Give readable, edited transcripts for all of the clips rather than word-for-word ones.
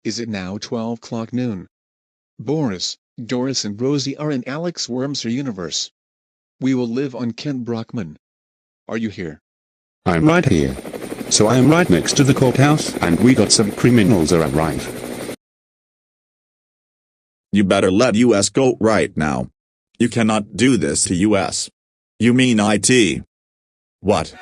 Is it now 12 o'clock noon? Boris, Doris and Rosie are in Alex Wormser universe. We will live on Kent Brockman. Are you here? I'm right here. So I am right next to the courthouse, and we got some criminals arrive. You better let US go right now. You cannot do this to US. You mean IT? What?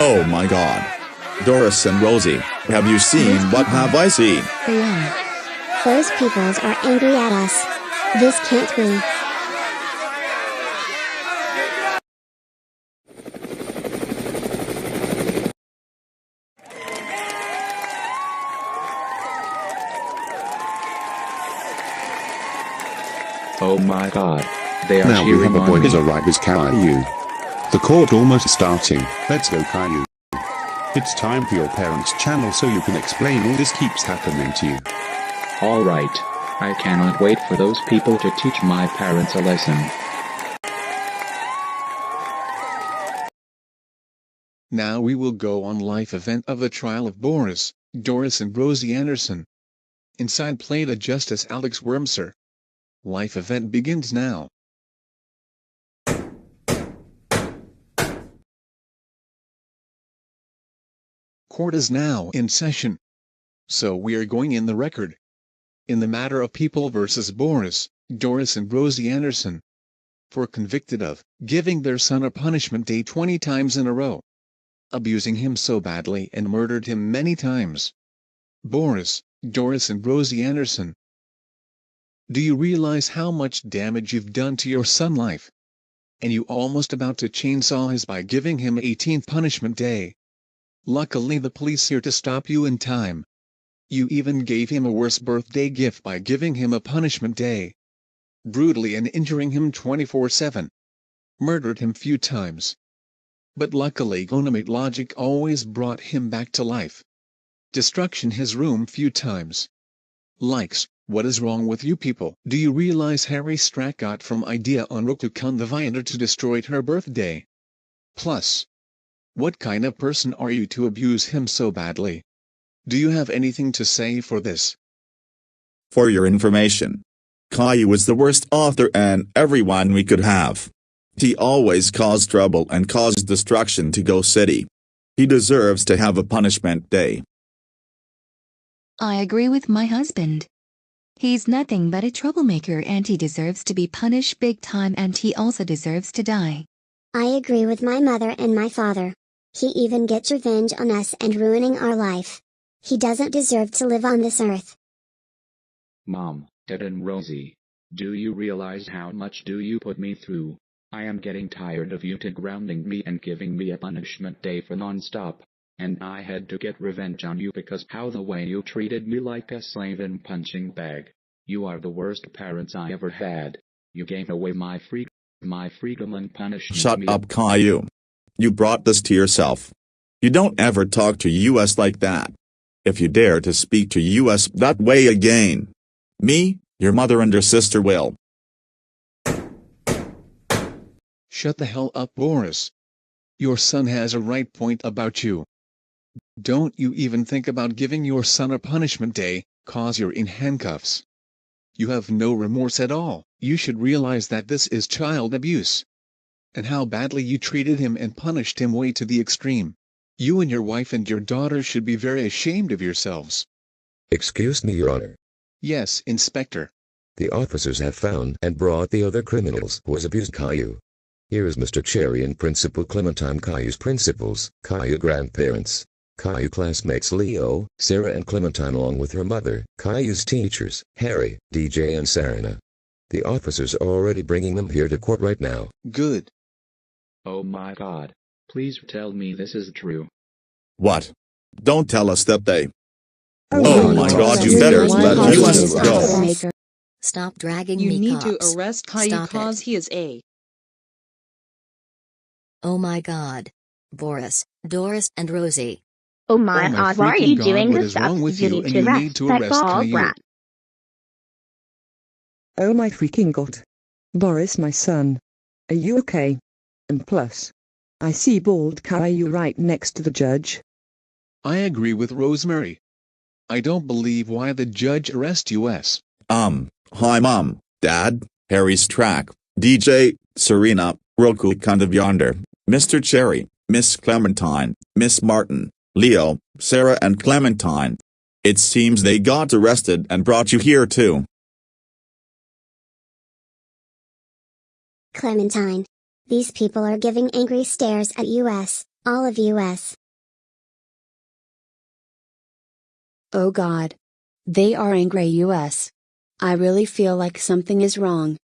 Oh my God. Doris and Rosie, have you seen what have I seen? They are. Those peoples are angry at us. This can't be. Oh my God. They are Now we cheering have a on boy me. as arrived as Caillou. The court almost starting. Let's go, Caillou. It's time for your parents' channel so you can explain all this keeps happening to you. Alright. I cannot wait for those people to teach my parents a lesson. Now we will go on live event of the trial of Boris, Doris and Rosie Anderson. Inside played a Justice Alex Wormser. Live event begins now. Court is now in session. So we are going in the record. In the matter of People versus Boris, Doris and Rosie Anderson. For convicted of giving their son a punishment day 20 times in a row. Abusing him so badly and murdered him many times. Boris, Doris and Rosie Anderson. Do you realize how much damage you've done to your son's life? And you almost about to chainsaw his by giving him 18th punishment day. Luckily the police here to stop you in time. You even gave him a worse birthday gift by giving him a punishment day. Brutally and injuring him 24/7. Murdered him few times. But luckily Goanimator logic always brought him back to life. Destruction his room few times. Likes, what is wrong with you people? Do you realize Harry Strack got from idea on Reupload the Viator to destroy her birthday? Plus, what kind of person are you to abuse him so badly? Do you have anything to say for this? For your information, Caillou was the worst author and everyone we could have. He always caused trouble and caused destruction to Go City. He deserves to have a punishment day. I agree with my husband. He's nothing but a troublemaker and he deserves to be punished big time and he also deserves to die. I agree with my mother and my father. He even gets revenge on us and ruining our life. He doesn't deserve to live on this earth. Mom, Dad and Rosie, do you realize how much do you put me through? I am getting tired of you grounding me and giving me a punishment day for non-stop. And I had to get revenge on you because how the way you treated me like a slave in punching bag. You are the worst parents I ever had. You gave away my freedom and punished Shut me. up, Caillou. You brought this to yourself. You don't ever talk to US like that. If you dare to speak to US that way again, me, your mother and your sister will. Shut the hell up, Boris. Your son has a right point about you. Don't you even think about giving your son a punishment day, cause you're in handcuffs. You have no remorse at all. You should realize that this is child abuse. And how badly you treated him and punished him way to the extreme. You and your wife and your daughter should be very ashamed of yourselves. Excuse me, Your Honor. Yes, Inspector. The officers have found and brought the other criminals who has abused Caillou. Here is Mr. Cherry and Principal Clementine, Caillou's principals, Caillou grandparents, Caillou classmates Leo, Sarah and Clementine along with her mother, Caillou's teachers, Harry, DJ and Sarina. The officers are already bringing them here to court right now. Good. Oh my God. Please tell me this is true. What? Don't tell us that they... Oh my God, you better let US go. Stop dragging You me, need cops. to arrest Caillou Stop cause it. he is a... Oh my God. Boris, Doris and Rosie. Oh my Oh my God, why are freaking you God, doing what this? is wrong with you? You And you need to that arrest ball Caillou. brat. Oh my freaking god. Boris, my son. Are you okay? And plus, I see bald Caillou right next to the judge. I agree with Rosemary. I don't believe why the judge arrest us. Hi Mom, Dad, Harry Strack, DJ, Serena, Roku kind of yonder, Mr. Cherry, Miss Clementine, Miss Martin, Leo, Sarah and Clementine. It seems they got arrested and brought you here too. Clementine. These people are giving angry stares at us, all of us. Oh God. They are angry us. I really feel like something is wrong.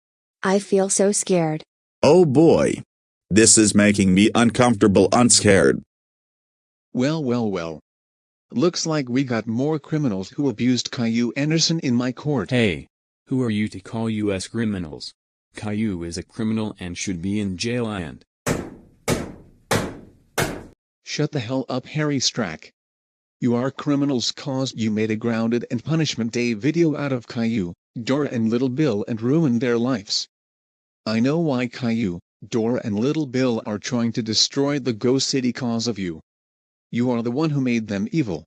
I feel so scared. Oh boy. This is making me uncomfortable and scared. Well. Looks like we got more criminals who abused Caillou Anderson in my court. Hey, who are you to call us criminals? Caillou is a criminal and should be in jail and... Shut the hell up, Harry Strack. You are criminals cause you made a grounded and punishment day video out of Caillou, Dora and Little Bill and ruined their lives. I know why Caillou, Dora and Little Bill are trying to destroy the Ghost City cause of you. You are the one who made them evil.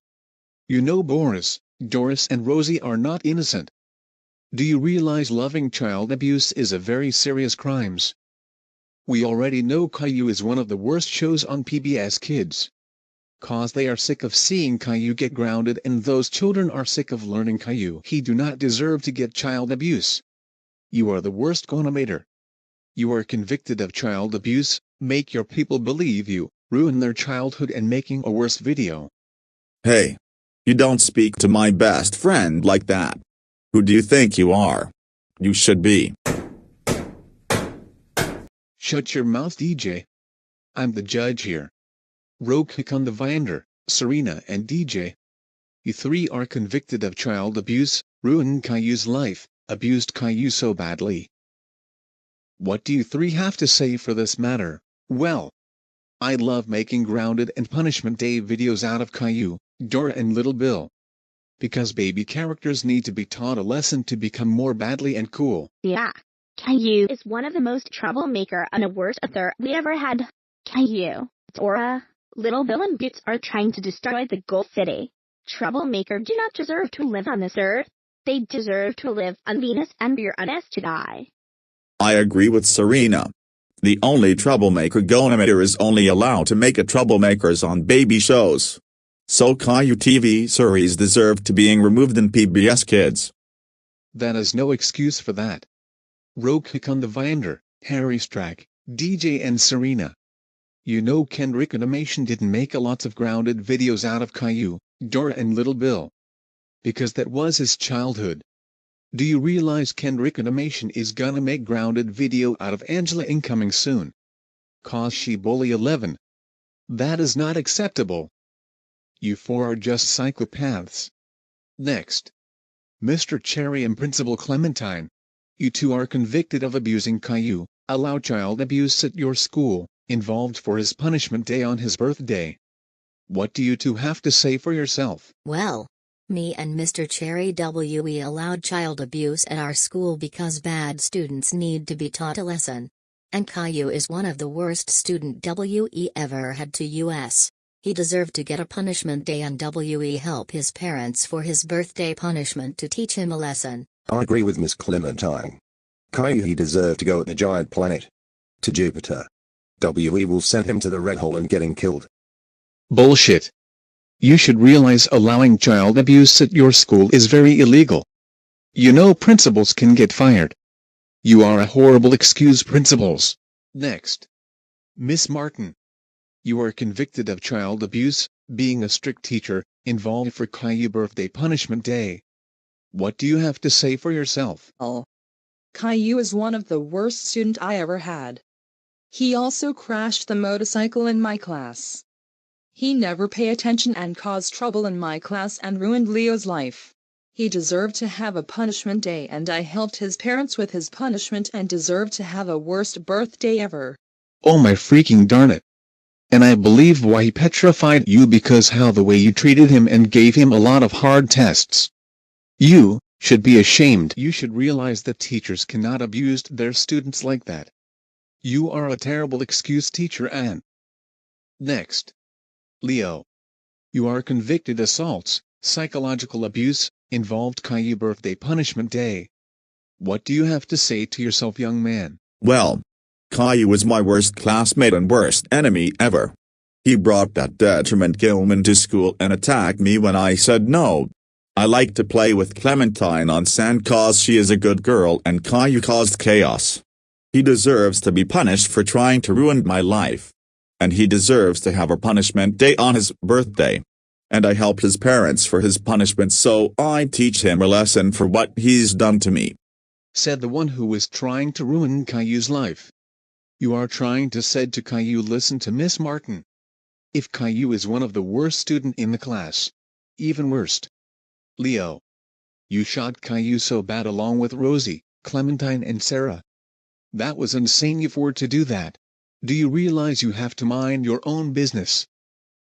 You know Boris, Doris and Rosie are not innocent. Do you realize loving child abuse is a very serious crime? We already know Caillou is one of the worst shows on PBS Kids. Cause they are sick of seeing Caillou get grounded and those children are sick of learning Caillou. He do not deserve to get child abuse. You are the worst Goanimator. You are convicted of child abuse, make your people believe you, ruin their childhood and making a worse video. Hey. You don't speak to my best friend like that. Who do you think you are? You should be. Shut your mouth, DJ. I'm the judge here. Roke on the Vinder, Serena and DJ. You three are convicted of child abuse, ruined Caillou's life, abused Caillou so badly. What do you three have to say for this matter? Well, I love making grounded and punishment day videos out of Caillou, Dora and Little Bill. Because baby characters need to be taught a lesson to become more badly and cool. Yeah. Caillou is one of the most troublemaker and the worst author we ever had. Caillou, Dora, Little Bill and Boots are trying to destroy the Gold City. Troublemaker do not deserve to live on this earth. They deserve to live on Venus and be honest to die. I agree with Serena. The only troublemaker Goanimator is only allowed to make a troublemakers on baby shows. So Caillou TV series deserve to being removed in PBS Kids. That is no excuse for that. Roke on the Vinder, Harry Strack, DJ and Serena. You know Goanimator didn't make a lots of grounded videos out of Caillou, Dora and Little Bill. Because that was his childhood. Do you realize Goanimator is gonna make grounded video out of Angela incoming soon? Cause she bully 11. That is not acceptable. You four are just psychopaths. Next. Mr. Cherry and Principal Clementine. You two are convicted of abusing Caillou, allow child abuse at your school, involved for his punishment day on his birthday. What do you two have to say for yourself? Well, me and Mr. Cherry we allowed child abuse at our school because bad students need to be taught a lesson. And Caillou is one of the worst student we ever had to us. He deserved to get a punishment day and we help his parents for his birthday punishment to teach him a lesson. I agree with Miss Clementine. Caillou he deserved to go at the giant planet. To Jupiter. We will send him to the red hole and getting killed. Bullshit. You should realize allowing child abuse at your school is very illegal. You know principals can get fired. You are a horrible excuse, principals. Next. Miss Martin. You are convicted of child abuse, being a strict teacher, involved for Caillou birthday punishment day. What do you have to say for yourself? Oh. Caillou is one of the worst student I ever had. He also crashed the motorcycle in my class. He never pay attention and caused trouble in my class and ruined Leo's life. He deserved to have a punishment day and I helped his parents with his punishment and deserved to have a worst birthday ever. Oh my freaking darn it. And I believe why he petrified you because how the way you treated him and gave him a lot of hard tests. You, should be ashamed. You should realize that teachers cannot abuse their students like that. You are a terrible excuse teacher and... Next. Leo. You are convicted assaults, psychological abuse, involved Caillou birthday punishment day. What do you have to say to yourself, young man? Well, Caillou was my worst classmate and worst enemy ever. He brought that detriment Gilman to school and attacked me when I said no. I like to play with Clementine on sand cause she is a good girl and Caillou caused chaos. He deserves to be punished for trying to ruin my life. And he deserves to have a punishment day on his birthday. And I help his parents for his punishment, so I teach him a lesson for what he's done to me. Said the one who was trying to ruin Caillou's life. You are trying to said to Caillou, listen to Miss Martin. If Caillou is one of the worst student in the class. Even worst. Leo. You shot Caillou so bad along with Rosie, Clementine and Sarah. That was insane you for to do that. Do you realize you have to mind your own business?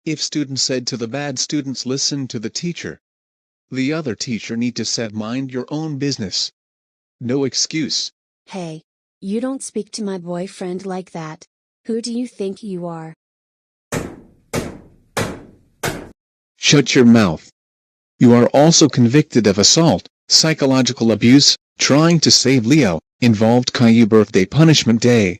If students said to the bad students listen to the teacher. The other teacher need to said mind your own business. No excuse. Hey. You don't speak to my boyfriend like that. Who do you think you are? Shut your mouth. You are also convicted of assault, psychological abuse, trying to save Leo, involved Caillou birthday punishment day.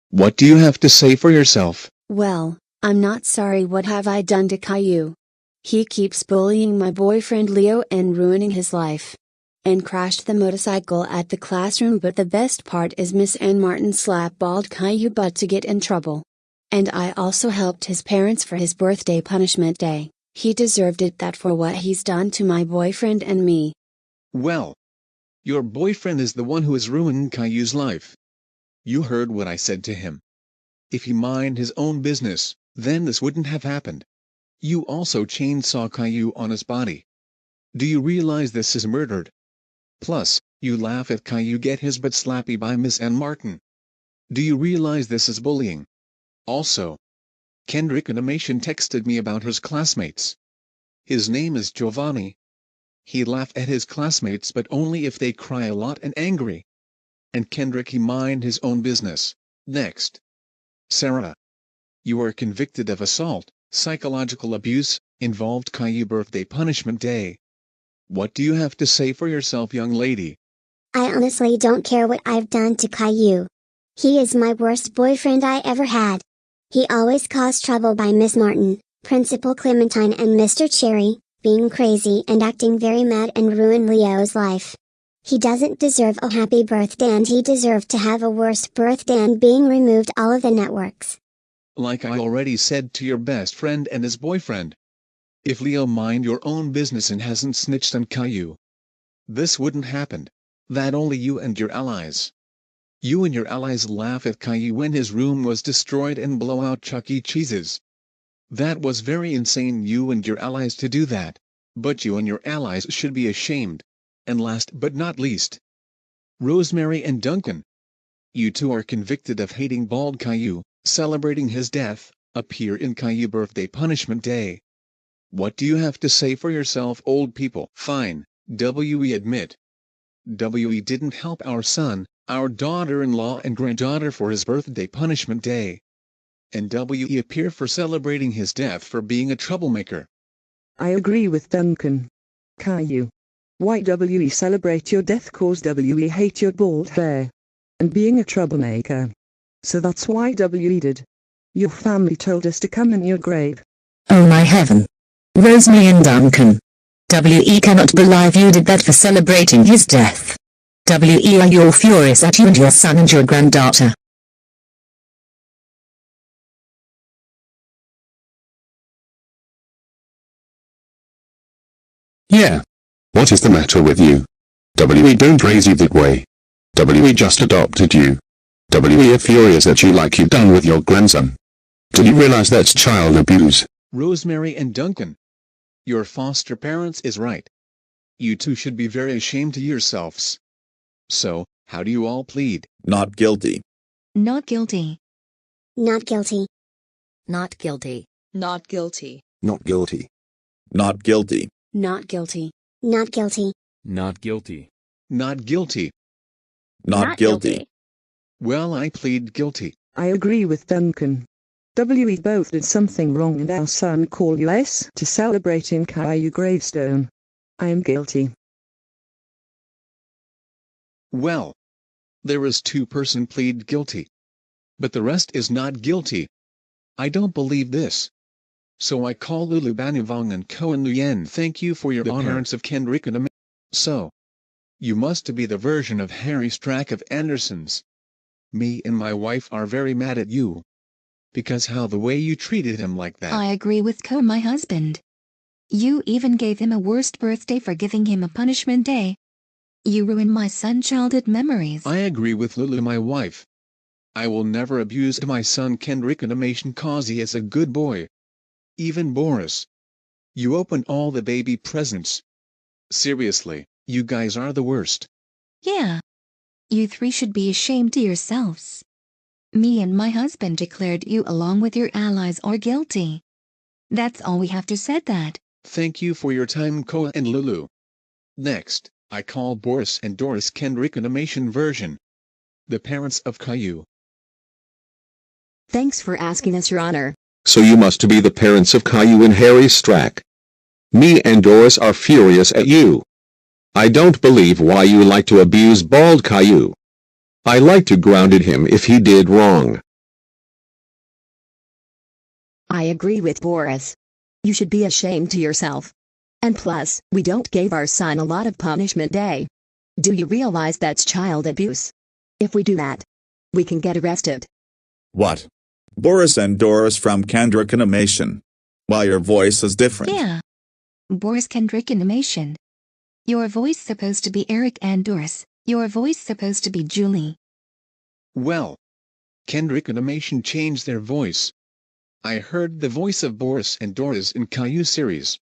What do you have to say for yourself? Well, I'm not sorry. What have I done to Caillou? He keeps bullying my boyfriend Leo and ruining his life. And crashed the motorcycle at the classroom, but the best part is Miss Ann Martin slap-balled Caillou butt to get in trouble. And I also helped his parents for his birthday punishment day. He deserved it that for what he's done to my boyfriend and me. Well, your boyfriend is the one who has ruined Caillou's life. You heard what I said to him. If he mind his own business, then this wouldn't have happened. You also chainsaw Caillou on his body. Do you realize this is murdered? Plus, you laugh at Caillou get his butt slappy by Miss Ann Martin. Do you realize this is bullying? Also, Kendrick Animation texted me about his classmates. His name is Giovanni. He laughed at his classmates but only if they cry a lot and angry. And Kendrick he mind his own business. Next. Sarah. You are convicted of assault, psychological abuse, involved Caillou birthday punishment day. What do you have to say for yourself, young lady? I honestly don't care what I've done to Caillou. He is my worst boyfriend I ever had. He always caused trouble by Miss Martin, Principal Clementine and Mr. Cherry, being crazy and acting very mad and ruin Leo's life. He doesn't deserve a happy birthday and he deserved to have a worse birthday and being removed all of the networks. Like I already said to your best friend and his boyfriend. If Leo mind your own business and hasn't snitched on Caillou, this wouldn't happen. That only you and your allies. You and your allies laugh at Caillou when his room was destroyed and blow out Chuck E. Cheese's. That was very insane you and your allies to do that, but you and your allies should be ashamed. And last but not least, Rosemary and Duncan. You two are convicted of hating bald Caillou, celebrating his death, appear in Caillou birthday punishment day. What do you have to say for yourself, old people? Fine, we admit. We didn't help our son, our daughter-in-law and granddaughter for his birthday punishment day. And we appear for celebrating his death for being a troublemaker. I agree with Duncan. Caillou. Why we celebrate your death cause we hate your bald hair. And being a troublemaker. So that's why we did. Your family told us to come in your grave. Oh my heaven. Rosemary and Duncan. We cannot believe you did that for celebrating his death. We are your furious at you and your son and your granddaughter. Yeah. What is the matter with you? We don't raise you that way. We just adopted you. We are furious at you like you done with your grandson. Do you realize that's child abuse? Rosemary and Duncan. Your foster parents is right. You two should be very ashamed to yourselves. So, how do you all plead? Not guilty. Not guilty. Not guilty. Not guilty. Not guilty. Not guilty. Not guilty. Not guilty. Not guilty. Not guilty. Not guilty. Not guilty. Well, I plead guilty. I agree with Duncan. We both did something wrong and our son called us to celebrating Caillou gravestone. I am guilty. Well, there is two-person plead guilty. But the rest is not guilty. I don't believe this. So I call Lulu Banivong and Cohen Nguyen. Thank you for your honor. The parents of Kendrick and So, you must be the version of Harry Strack of Anderson's. Me and my wife are very mad at you. Because how the way you treated him like that. I agree with my husband. You even gave him a worst birthday for giving him a punishment day. You ruined my son's childhood memories. I agree with Lulu, my wife. I will never abuse my son Kendrick animation cause he is a good boy. Even Boris. You opened all the baby presents. Seriously, you guys are the worst. Yeah. You three should be ashamed to yourselves. Me and my husband declared you along with your allies are guilty. That's all we have to say that. Thank you for your time, Koa and Lulu. Next, I call Boris and Doris Kendrick animation version. The parents of Caillou. Thanks for asking us, Your Honor. So you must be the parents of Caillou and Harry Strack. Me and Doris are furious at you. I don't believe why you like to abuse bald Caillou. I like to grounded him if he did wrong. I agree with Boris. You should be ashamed to yourself. And plus, we don't give our son a lot of punishment day. Do you realize that's child abuse? If we do that, we can get arrested. What? Boris and Doris from Kendrick Animation. Why your voice is different? Yeah. Boris Kendrick Animation. Your voice supposed to be Eric and Doris. Your voice supposed to be Julie. Well, Kendrick Animation changed their voice. I heard the voice of Boris and Doris in Caillou series.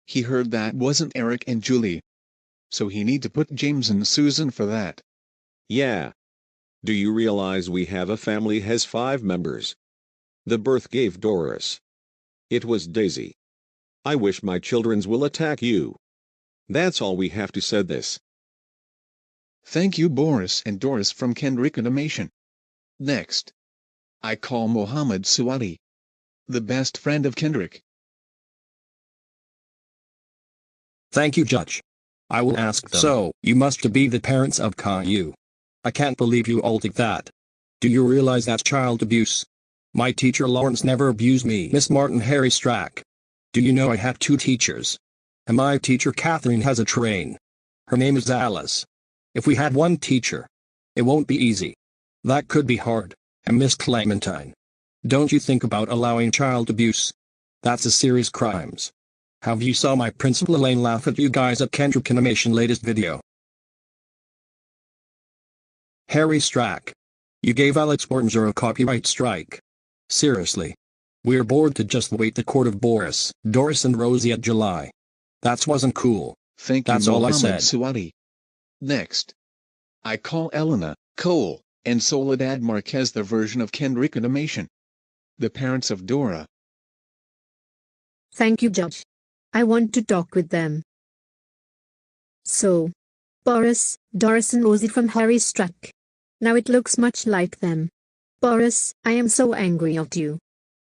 He heard that wasn't Eric and Julie. So he need to put James and Susan for that. Yeah. Do you realize we have a family has 5 members? The birth gave Doris. It was Daisy. I wish my children's will attack you. That's all we have to say this. Thank you, Boris and Doris from Kendrick Animation. Next, I call Mohammed Suwadi, the best friend of Kendrick. Thank you, Judge. I will ask them. So, you must be the parents of Caillou. I can't believe you all did that. Do you realize that's child abuse? My teacher Lawrence never abused me. Miss Martin Harry Strack. Do you know I had 2 teachers? And my teacher Catherine has a train. Her name is Alice. If we had 1 teacher, it won't be easy. That could be hard. And Miss Clementine. Don't you think about allowing child abuse? That's a serious crimes. Have you saw my principal Elaine laugh at you guys at Kendrick Animation latest video? Harry Strack. You gave Alex Mortimer a copyright strike. Seriously. We're bored to just wait the court of Boris, Doris and Rosie at July. That wasn't cool. Thank you, That's all I Mohammed said. Suwadi. Next, I call Elena, Cole, and Soledad Marquez the version of Kendrick Animation. The parents of Dora. Thank you, Judge. I want to talk with them. So, Boris, Doris and Rosie from Harry Strack. Now it looks much like them. Boris, I am so angry at you.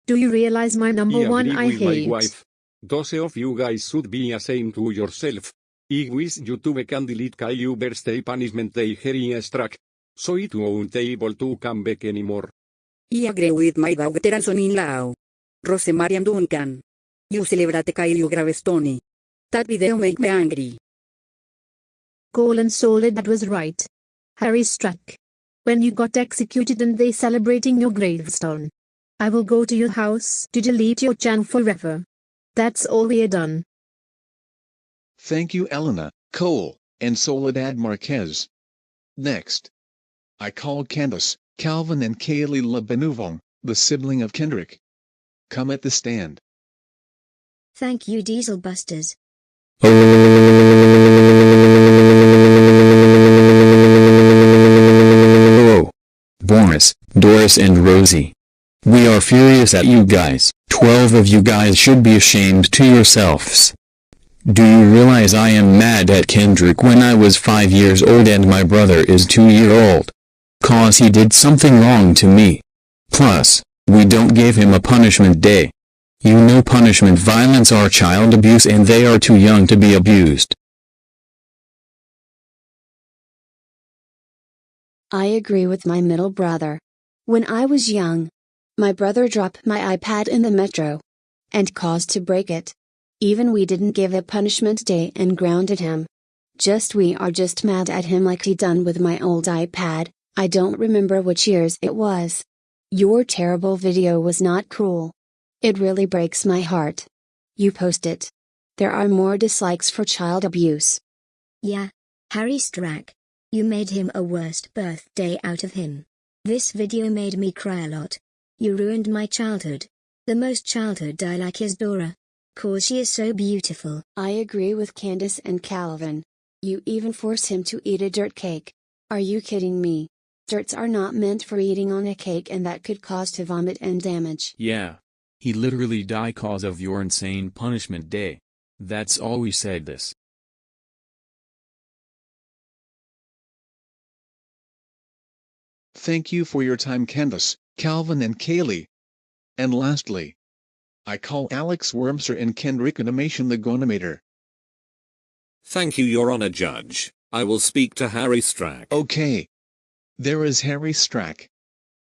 Do you realize my number one I hate? My wife. Those of you guys should be ashamed to yourself. I wish YouTube can delete Caillou birthday punishment day Harry Strack. So it won't able to come back anymore. I agree with my daughter son-in-law. Rosemary and Duncan. You celebrate Caillou gravestone. That video make me angry. Cole and Soledad was right. Harry Strack. When you got executed and they celebrating your gravestone. I will go to your house to delete your channel forever. That's all we are done. Thank you, Elena, Cole, and Soledad Marquez. Next, I call Candace, Calvin and Kaylee Labanuvong, the sibling of Kendrick. Come at the stand. Thank you, Diesel Busters. Oh, Boris, Doris and Rosie. We are furious at you guys. 12 of you guys should be ashamed to yourselves. Do you realize I am mad at Kendrick when I was 5 years old and my brother is 2 year old? 'Cause he did something wrong to me. Plus, we don't give him a punishment day. You know punishment violence are child abuse and they are too young to be abused. I agree with my middle brother. When I was young, my brother dropped my iPad in the metro and caused to break it. Even we didn't give a punishment day and grounded him. We are just mad at him like he done with my old iPad. I don't remember which years it was. Your terrible video was not cruel. It really breaks my heart. You post it. There are more dislikes for child abuse. Yeah. Harry Strack. You made him a worst birthday out of him. This video made me cry a lot. You ruined my childhood. The most childhood I like is Dora. 'Cause she is so beautiful. I agree with Candace and Calvin. You even force him to eat a dirt cake. Are you kidding me? Dirts are not meant for eating on a cake and that could cause to vomit and damage. Yeah. He literally died cause of your insane punishment day. That's all we said this. Thank you for your time, Candace, Calvin and Caillou. And lastly, I call Alex Wormser and Kendrick Animation the Goanimator. Thank you, Your Honor Judge. I will speak to Harry Strack. Okay. There is Harry Strack.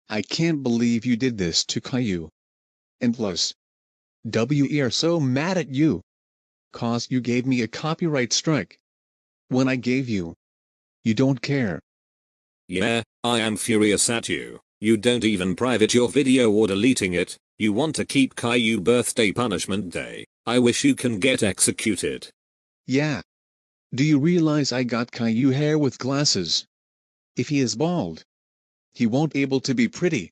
I can't believe you did this to Caillou. And plus, we are so mad at you. 'Cause you gave me a copyright strike. When I gave you. You don't care. Yeah, I am furious at you. You don't even private your video or deleting it. You want to keep Caillou birthday punishment day. I wish you can get executed. Yeah. Do you realize I got Caillou hair with glasses? If he is bald, he won't able to be pretty.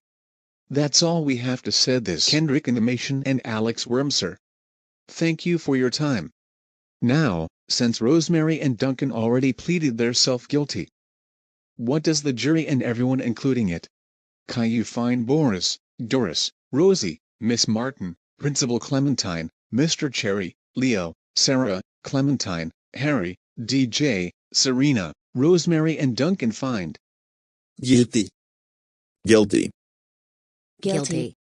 That's all we have to say this. Kendrick Animation and Alex Wormser. Thank you for your time. Now, since Rosemary and Duncan already pleaded their self-guilty, what does the jury and everyone including it? Caillou find Boris, Doris, Rosie, Miss Martin, Principal Clementine, Mr. Cherry, Leo, Sarah, Clementine, Harry, DJ, Serena, Rosemary and Duncan find Guilty. Guilty. Guilty.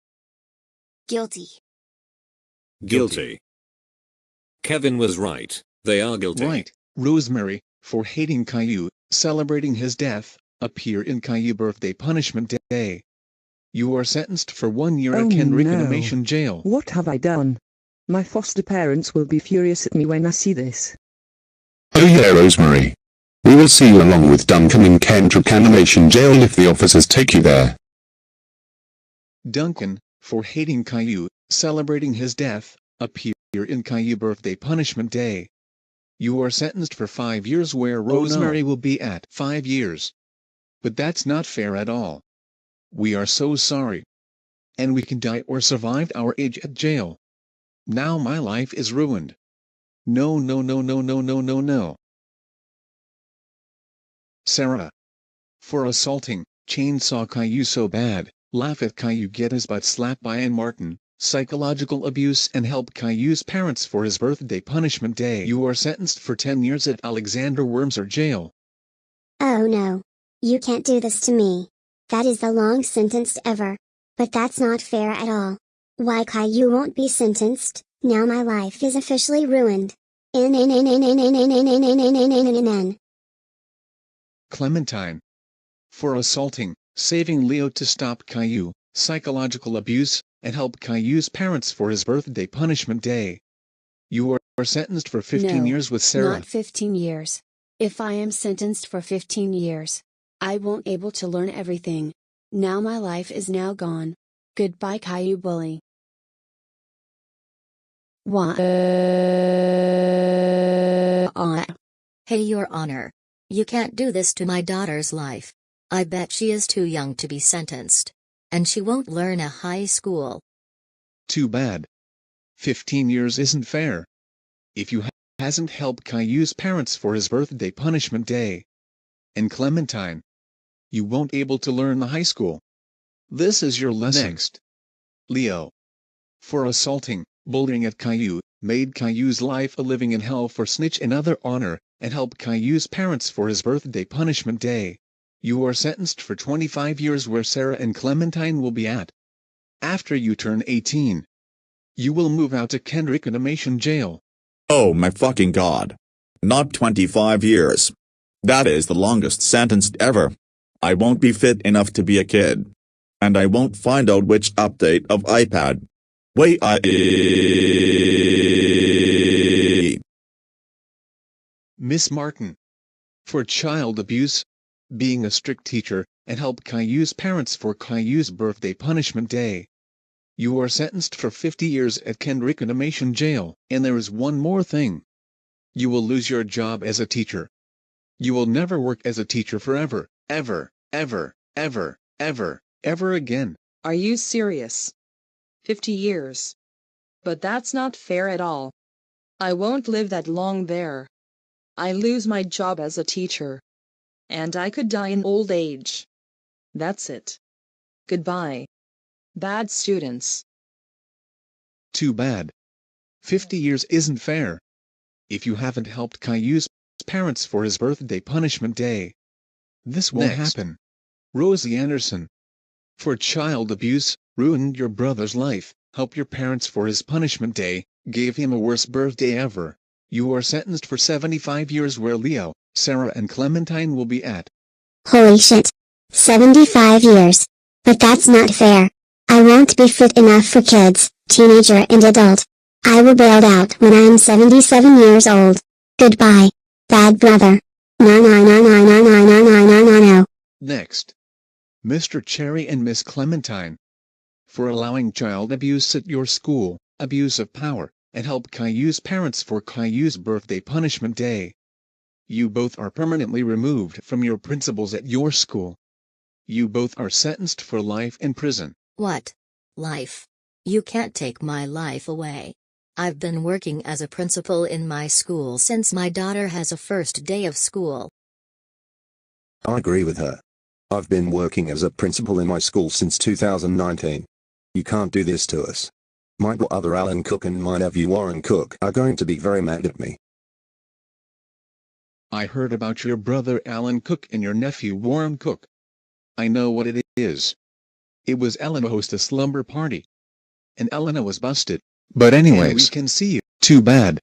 Guilty. Guilty. Kevin was right. They are guilty. Right. Rosemary, for hating Caillou, celebrating his death, appear in Caillou birthday punishment day. You are sentenced for 1 year at Kendrick Animation Jail. What have I done? My foster parents will be furious at me when I see this. Oh yeah, Rosemary. We will see you along with Duncan in Kendrick Animation Jail if the officers take you there. Duncan, for hating Caillou, celebrating his death, appear in Caillou birthday punishment day. You are sentenced for 5 years where Rosemary will be at 5 years. But that's not fair at all. We are so sorry. And we can die or survive our age at jail. Now my life is ruined. No. Sarah. For assaulting, chainsaw Caillou so bad, laugh at Caillou get his butt slapped by Ann Martin, psychological abuse and help Caillou's parents for his birthday punishment day. You are sentenced for 10 years at Alexander Wormser Jail. Oh no. You can't do this to me. That is the long sentence ever. But that's not fair at all. Why Caillou won't be sentenced? Now my life is officially ruined. Clementine. For assaulting, saving Leo to stop Caillou, psychological abuse, and help Caillou's parents for his birthday punishment day. You are sentenced for 15 years with Sarah. Not 15 years. If I am sentenced for 15 years, I won't able to learn everything. Now my life is now gone. Goodbye Caillou bully. What? Hey, Your Honor. You can't do this to my daughter's life. I bet she is too young to be sentenced. And she won't learn a high school. Too bad. 15 years isn't fair. If you hasn't helped Caillou's parents for his birthday punishment day. And Clementine. You won't able to learn the high school. This is your lesson. Next. Leo. For assaulting, bullying at Caillou, made Caillou's life a living in hell for snitch and other honor, and helped Caillou's parents for his birthday punishment day. You are sentenced for 25 years where Sarah and Clementine will be at. After you turn 18, you will move out to Kendrick Animation Jail. Oh my fucking god. Not 25 years. That is the longest sentence ever. I won't be fit enough to be a kid. And I won't find out which update of iPad. Wait, Miss Martin. For child abuse, being a strict teacher, and help Caillou's parents for Caillou's birthday punishment day. You are sentenced for 50 years at Kendrick Animation Jail, and there is one more thing. You will lose your job as a teacher. You will never work as a teacher forever, ever, ever, ever, ever, ever again. Are you serious? 50 years. But that's not fair at all. I won't live that long there. I lose my job as a teacher. And I could die in old age. That's it. Goodbye. Bad students. Too bad. 50 years isn't fair. If you haven't helped Caillou's parents for his birthday punishment day, this won't happen. Rosie Anderson. For child abuse, ruined your brother's life, help your parents for his punishment day, gave him a worst birthday ever. You are sentenced for 75 years where Leo, Sarah and Clementine will be at. Holy shit. 75 years. But that's not fair. I won't be fit enough for kids, teenager and adult. I will bail out when I am 77 years old. Goodbye. Bad brother. No. Next. Mr. Cherry and Miss Clementine. For allowing child abuse at your school, abuse of power, and help Caillou's parents for Caillou's birthday punishment day. You both are permanently removed from your principals at your school. You both are sentenced for life in prison. What? Life? You can't take my life away. I've been working as a principal in my school since my daughter has a first day of school. I agree with her. I've been working as a principal in my school since 2019. You can't do this to us. My brother Alan Cook and my nephew Warren Cook are going to be very mad at me. I heard about your brother Alan Cook and your nephew Warren Cook. I know what it is. It was Elena host a slumber party. And Elena was busted. But anyways, we can see you. Too bad.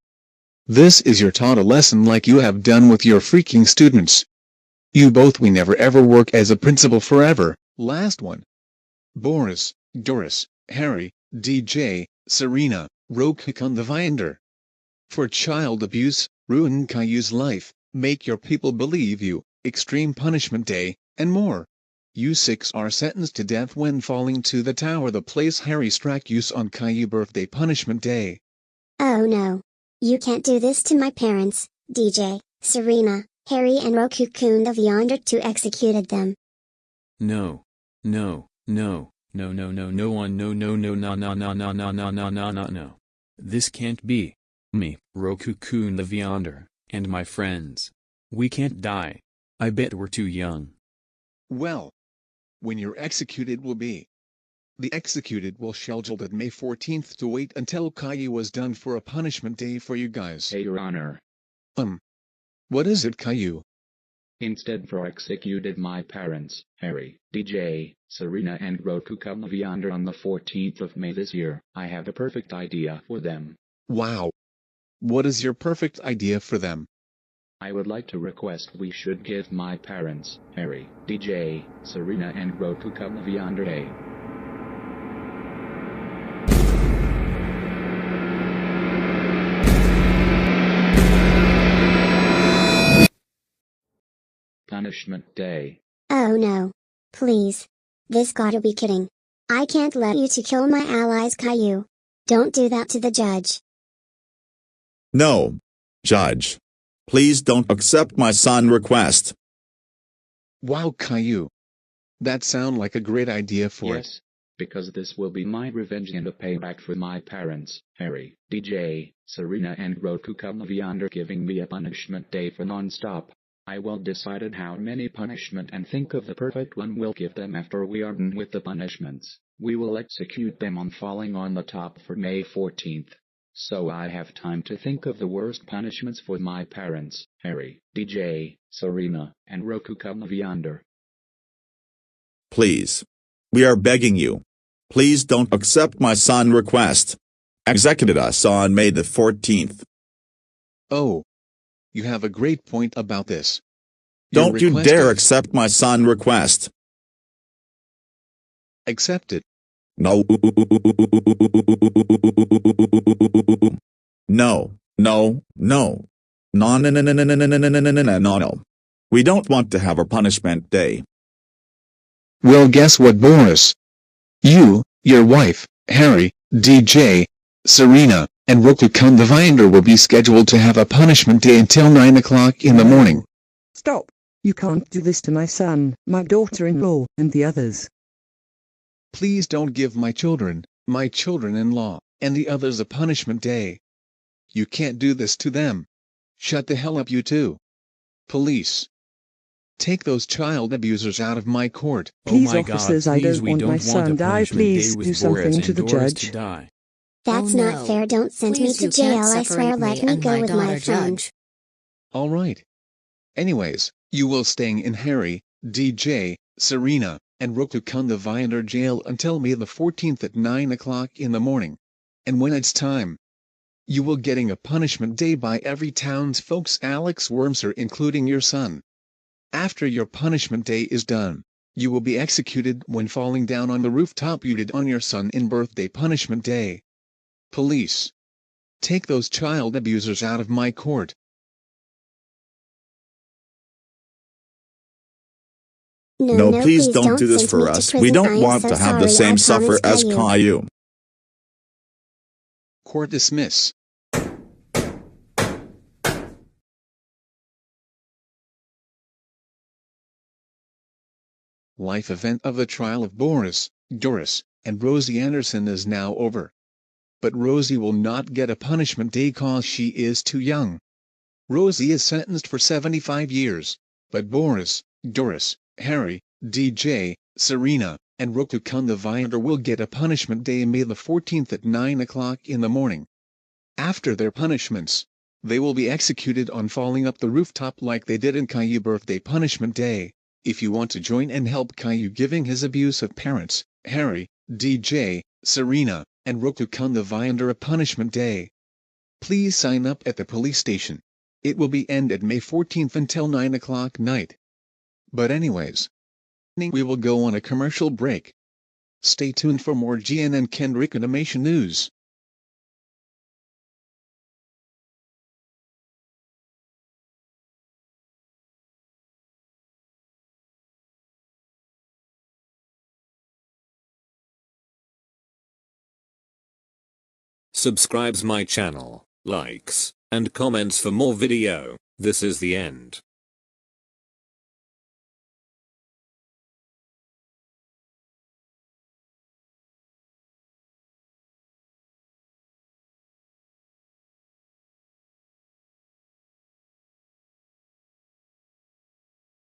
This is your taught a lesson like you have done with your freaking students. You both we never ever work as a principal forever. Last one. Boris, Doris, Harry, DJ, Serena, Roku on the Vinder. For child abuse, ruin Caillou's life, make your people believe you, extreme punishment day, and more. You six are sentenced to death when falling to the tower the place Harry Strack use on Caillou birthday punishment day. Oh no. You can't do this to my parents, DJ, Serena, Harry and Roku-kun of yonder two executed them. No. No. No. No. No. No. No one. No. No. No. No. No. No. No. No. No. No. No. No. No. This can't be. Me, Roku-kun live yonder, and my friends. We can't die. I bet we're too young. Well. When you're executed will be. The executed will scheduled at May 14th to wait until Caillou was done for a punishment day for you guys. Hey, Your Honor. What is it, Caillou? Instead for executed my parents, Harry, DJ, Serena and Roku come of yonder on the 14th of May this year. I have a perfect idea for them. Wow. What is your perfect idea for them? I would like to request we should give my parents, Harry, DJ, Serena and Roku come of yonder day. Punishment Day. Oh no. Please. This gotta be kidding. I can't let you two kill my allies Caillou. Don't do that to the judge. No. Judge. Please don't accept my son's request. Wow, Caillou. That sounds like a great idea for it. Yes, because this will be my revenge and a payback for my parents, Harry, DJ, Serena and Roku come of yonder giving me a punishment day for non-stop. I will decide how many punishment and think of the perfect one we'll give them after we are done with the punishments. We will execute them on falling on the top for May 14th. so I have time to think of the worst punishments for my parents, Harry, DJ, Serena, and Roku Viander. Please. We are begging you. Please don't accept my son's request. Executed us on May the 14th. Oh. You have a great point about this. Your Don't you request dare is accept my son's request. Accept it. No. No, no, no. No, no, no, no, no, no, no, no, no, no, no, no, no. We don't want to have a punishment day. Well, guess what, Boris? You, your wife, Harry, DJ, Serena, and Roku Viander will be scheduled to have a punishment day until 9 o'clock in the morning. Stop. You can't do this to my son, my daughter-in-law, and the others. Please don't give my children-in-law, and the others a punishment day. You can't do this to them. Shut the hell up, you two. Police. Take those child abusers out of my court. Please, officers, I don't want my son die. Please do something to the judge. That's not fair. Don't send me to jail. I swear, let me go with my son. All right. Anyways, you will staying in Harry, DJ, Serena, and Roku Viander jail until May the 14th at 9 o'clock in the morning. And when it's time, you will getting a punishment day by every townsfolk's Alex Wormser, including your son. After your punishment day is done, you will be executed when falling down on the rooftop you did on your son in birthday punishment day. Police. Take those child abusers out of my court. No, please don't do this for us. We don't want to have the same suffer as Caillou. Court dismiss. Life event of the trial of Boris, Doris, and Rosie Anderson is now over. But Rosie will not get a punishment day cause she is too young. Rosie is sentenced for 75 years, but Boris, Doris, Harry, DJ, Serena, and Roku Viander will get a punishment day May the 14th at 9 o'clock in the morning. After their punishments, they will be executed on falling up the rooftop like they did in Caillou birthday punishment day. If you want to join and help Caillou giving his abusive parents, Harry, DJ, Serena, and Roku Viander a punishment day, please sign up at the police station. It will be end at May 14th until 9 o'clock night. But anyways, we will go on a commercial break. Stay tuned for more GN and Kendrick animation news. Subscribes my channel, likes, and comments for more video. This is the end.